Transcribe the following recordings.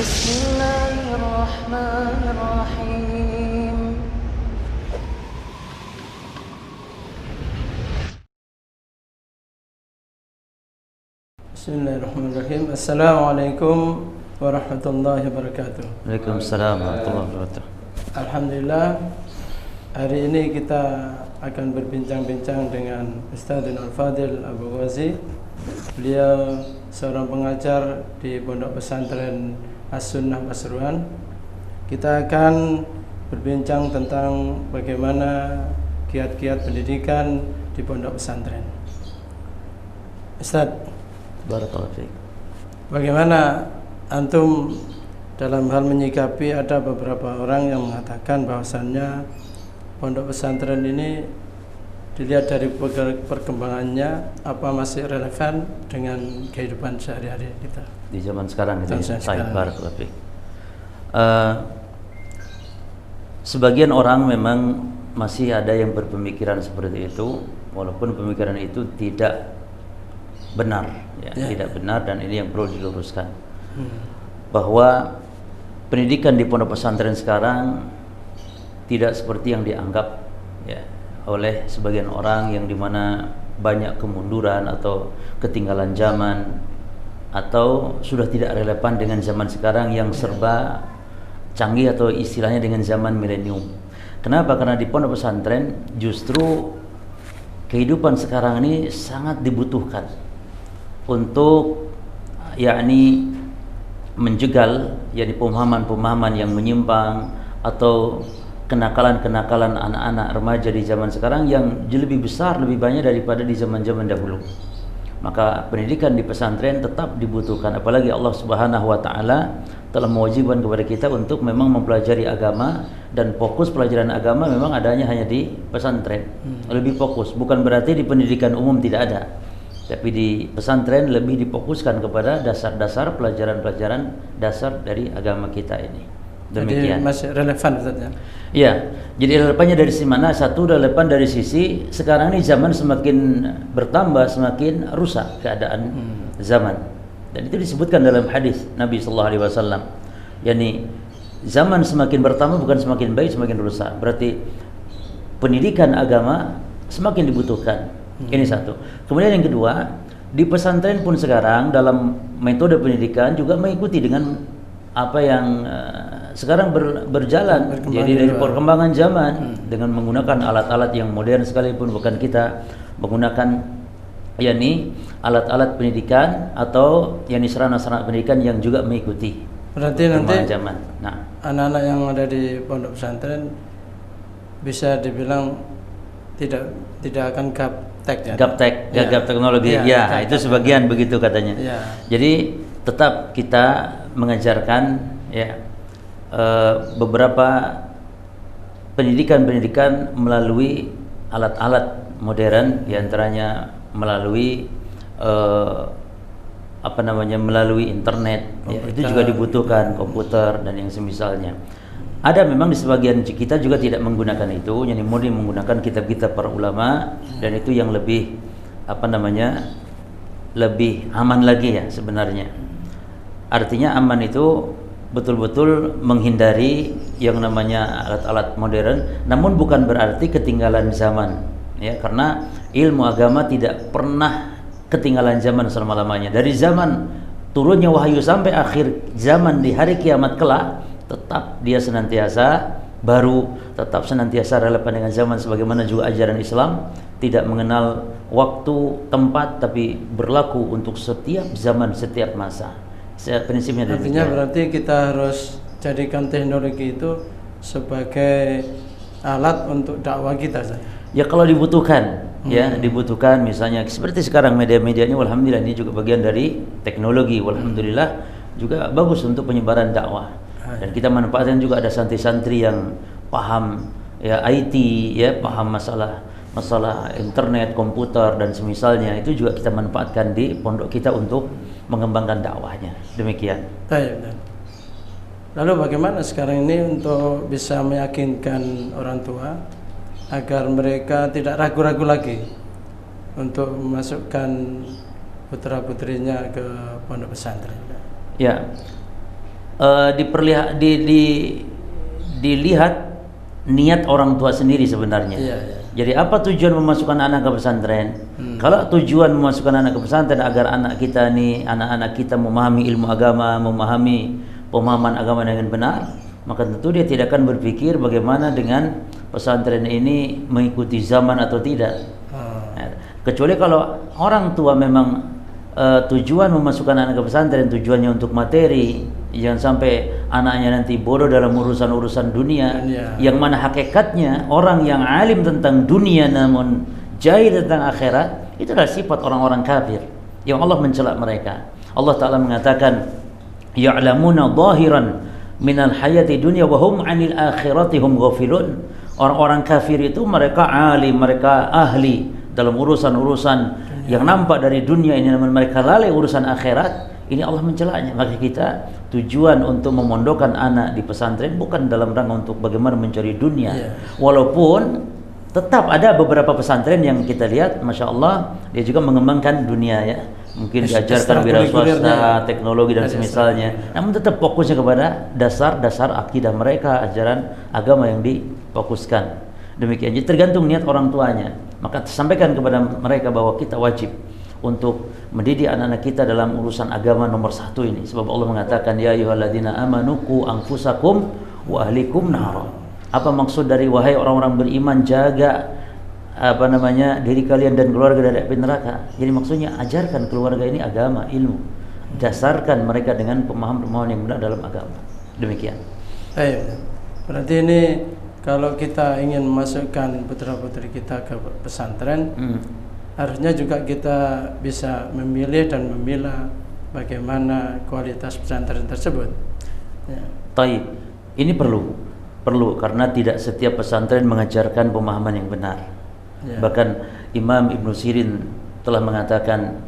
بسم الله الرحمن الرحيم Bismillahirrahmanirrahim. Assalamualaikum warahmatullahi wabarakatuh. Waalaikumsalam warahmatullahi wabarakatuh. Alhamdulillah, hari ini kita akan berbincang-bincang dengan Ustaz Al-Fadil Abu Ghazi. Beliau seorang pengajar di Pondok Pesantren As-Sunnah Pasuruan. Kita akan berbincang tentang bagaimana kiat-kiat pendidikan di pondok pesantren. Ustaz, Barakallahu fiik. bagaimana antum dalam hal menyikapi ada beberapa orang yang mengatakan bahwasannya pondok pesantren ini dilihat dari perkembangannya apa masih relevan dengan kehidupan sehari-hari kita Di zaman sekarang gitu ya. Baik, barakallahu fiik. Sebagian orang memang masih ada yang berpemikiran seperti itu, walaupun pemikiran itu tidak benar, tidak benar, dan ini yang perlu diluruskan. Bahwa pendidikan di pondok pesantren sekarang tidak seperti yang dianggap oleh sebagian orang, yang dimana banyak kemunduran atau ketinggalan zaman, atau sudah tidak relevan dengan zaman sekarang yang serba canggih, atau istilahnya dengan zaman milenium. Kenapa? Karena di pondok pesantren justru kehidupan sekarang ini sangat dibutuhkan untuk menjegal pemahaman-pemahaman yang menyimpang atau kenakalan-kenakalan anak-anak remaja di zaman sekarang yang lebih besar, lebih banyak daripada di zaman-zaman dahulu. Maka pendidikan di pesantren tetap dibutuhkan, apalagi Allah Subhanahu wa taala telah mewajibkan kepada kita untuk memang mempelajari agama, dan fokus pelajaran agama memang adanya hanya di pesantren. Lebih fokus, bukan berarti di pendidikan umum tidak ada, tapi di pesantren lebih difokuskan kepada dasar-dasar pelajaran-pelajaran dasar dari agama kita ini. Demikian. Jadi masih relevan, Ustaz, ya? Iya, jadi relevannya dari sisi mana? Satu, relevan dari sisi sekarang ini zaman semakin bertambah, semakin rusak keadaan zaman. Dan itu disebutkan dalam hadis Nabi sallallahu alaihi wasallam. Yani zaman semakin bertambah bukan semakin baik, semakin rusak. Berarti pendidikan agama semakin dibutuhkan. Ini satu. Kemudian yang kedua, di pesantren pun sekarang dalam metode pendidikan juga mengikuti dengan apa yang sekarang berjalan. Jadi dari perkembangan zaman, dengan menggunakan alat-alat yang modern sekalipun, bukan kita menggunakan alat-alat pendidikan atau sarana-sarana pendidikan yang juga mengikuti. Berarti nanti zaman. Nah, anak-anak yang ada di pondok pesantren bisa dibilang tidak akan gaptek, ya? Gap teknologi. Itu sebagian begitu katanya. Jadi tetap kita mengajarkan beberapa pendidikan melalui alat-alat modern, diantaranya melalui melalui internet, itu juga dibutuhkan, komputer dan yang semisalnya. Ada memang di sebagian kita juga tidak menggunakan itu, yang murni menggunakan kitab-kitab para ulama, dan itu yang lebih lebih aman lagi ya sebenarnya. Artinya aman itu betul-betul menghindari yang namanya alat-alat modern, namun bukan berarti ketinggalan zaman, karena ilmu agama tidak pernah ketinggalan zaman selama-lamanya. Dari zaman turunnya wahyu sampai akhir zaman di hari kiamat kelak, tetap dia senantiasa baru, tetap senantiasa relevan dengan zaman, sebagaimana juga ajaran Islam tidak mengenal waktu, tempat, tapi berlaku untuk setiap zaman, setiap masa. Prinsipnya artinya berarti kita harus jadikan teknologi itu sebagai alat untuk dakwah kita, Ustaz. Ya kalau dibutuhkan, dibutuhkan, misalnya seperti sekarang media-media ini, alhamdulillah ini juga bagian dari teknologi, alhamdulillah juga bagus untuk penyebaran dakwah. Dan kita manfaatkan juga ada santri-santri yang paham IT, paham masalah internet, komputer dan semisalnya, itu juga kita manfaatkan di pondok kita untuk mengembangkan dakwahnya. Demikian. Baik. Lalu bagaimana sekarang ini untuk bisa meyakinkan orang tua agar mereka tidak ragu-ragu lagi untuk memasukkan putra-putrinya ke pondok pesantren? Ya, dilihat niat orang tua sendiri sebenarnya. Iya, iya. Jadi apa tujuan memasukkan anak ke pesantren? Kalau tujuan memasukkan anak ke pesantren agar anak anak-anak kita memahami ilmu agama, memahami pemahaman agama dengan benar, maka tentu dia tidak akan berpikir bagaimana dengan pesantren ini mengikuti zaman atau tidak. Kecuali kalau orang tua memang tujuan memasukkan anak ke pesantren tujuannya untuk materi, jangan sampai anaknya nanti bodoh dalam urusan-urusan dunia, yang mana hakikatnya orang yang alim tentang dunia namun jahil tentang akhirat, itu adalah sifat orang-orang kafir yang Allah mencela mereka. Allah Ta'ala mengatakan ya'lamuna zahiran minal hayati dunya wa hum 'anil akhirati hum ghafilun. Orang-orang kafir itu mereka alim, mereka ahli dalam urusan-urusan yang nampak dari dunia ini, namun mereka lalai urusan akhirat. Ini Allah mencelanya. Maka kita tujuan untuk memondokkan anak di pesantren bukan dalam rangka untuk bagaimana mencari dunia. Walaupun tetap ada beberapa pesantren yang kita lihat, masya Allah, dia juga mengembangkan dunia ya. Mungkin diajarkan wira swasta, teknologi dan semisalnya. Namun tetap fokusnya kepada dasar-dasar akidah mereka, ajaran agama yang difokuskan. Demikian. Jadi tergantung niat orang tuanya. Maka sampaikan kepada mereka bahwa kita wajib untuk mendidik anak-anak kita dalam urusan agama nomor satu ini. Sebab Allah mengatakan ya ayyuhalladzina amanu qu anfusakum wa ahlikum nar. Apa maksud dari wahai orang-orang beriman, jaga diri kalian dan keluarga dari api neraka. Jadi maksudnya ajarkan keluarga ini agama, ilmu. Dasarkan mereka dengan pemahaman yang benar dalam agama. Demikian. Berarti ini kalau kita ingin memasukkan putra-putri kita ke pesantren, harusnya juga kita bisa memilih dan memilah bagaimana kualitas pesantren tersebut. Taib. Ini perlu karena tidak setiap pesantren mengajarkan pemahaman yang benar. Bahkan Imam Ibnu Sirin telah mengatakan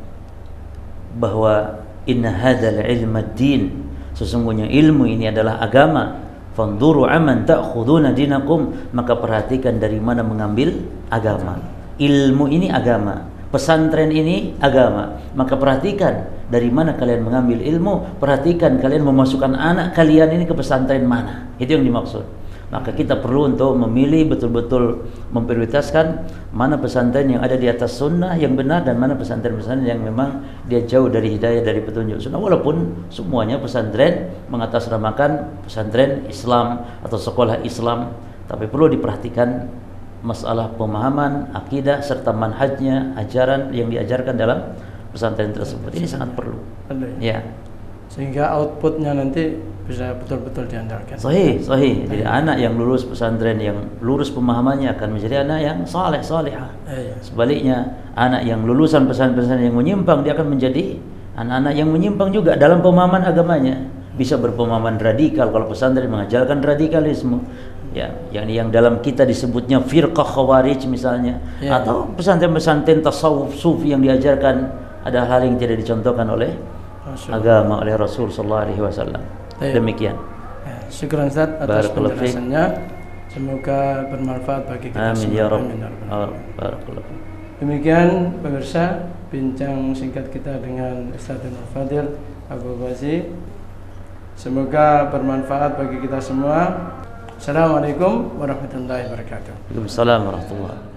bahwa inna hadzal ilma din, sesungguhnya ilmu ini adalah agama. Fanduru aman ta'khuduna dinakum, maka perhatikan dari mana mengambil agama. Ilmu ini agama, pesantren ini agama, maka perhatikan dari mana kalian mengambil ilmu, perhatikan kalian memasukkan anak kalian ini ke pesantren mana. Itu yang dimaksud. Maka kita perlu untuk memilih betul-betul, memprioritaskan mana pesantren yang ada di atas sunnah yang benar dan mana pesantren-pesantren yang memang dia jauh dari hidayah, dari petunjuk sunnah. Walaupun semuanya pesantren mengatasnamakan pesantren Islam atau sekolah Islam, tapi perlu diperhatikan masalah pemahaman, akidah serta manhajnya, ajaran yang diajarkan dalam pesantren tersebut. Ini sangat perlu. Ya. Sehingga outputnya nanti bisa betul-betul diandalkan. Sahih. Jadi anak yang lulus pesantren, yang lurus pemahamannya akan menjadi anak yang salehah. Sebaliknya, anak yang lulusan pesantren yang menyimpang, dia akan menjadi anak-anak yang menyimpang juga dalam pemahaman agamanya. Bisa berpemahaman radikal kalau pesantren mengajarkan radikalisme. Ya, yang dalam kita disebutnya firqah khawarij misalnya, atau pesantren-pesantren tasawuf sufi yang diajarkan ada hal yang tidak dicontohkan oleh agama, oleh Rasul sallallahu alaihi wasallam. Demikian. Syukran Ustaz atas penjelasannya. Semoga bermanfaat bagi kita semua. Amin ya Rabb. Demikian pemirsa bincang singkat kita dengan Ustaz Nur Fadil Abu Ghazi. Semoga bermanfaat bagi kita semua. Assalamualaikum warahmatullahi wabarakatuh. Waalaikumsalam warahmatullahi wabarakatuh.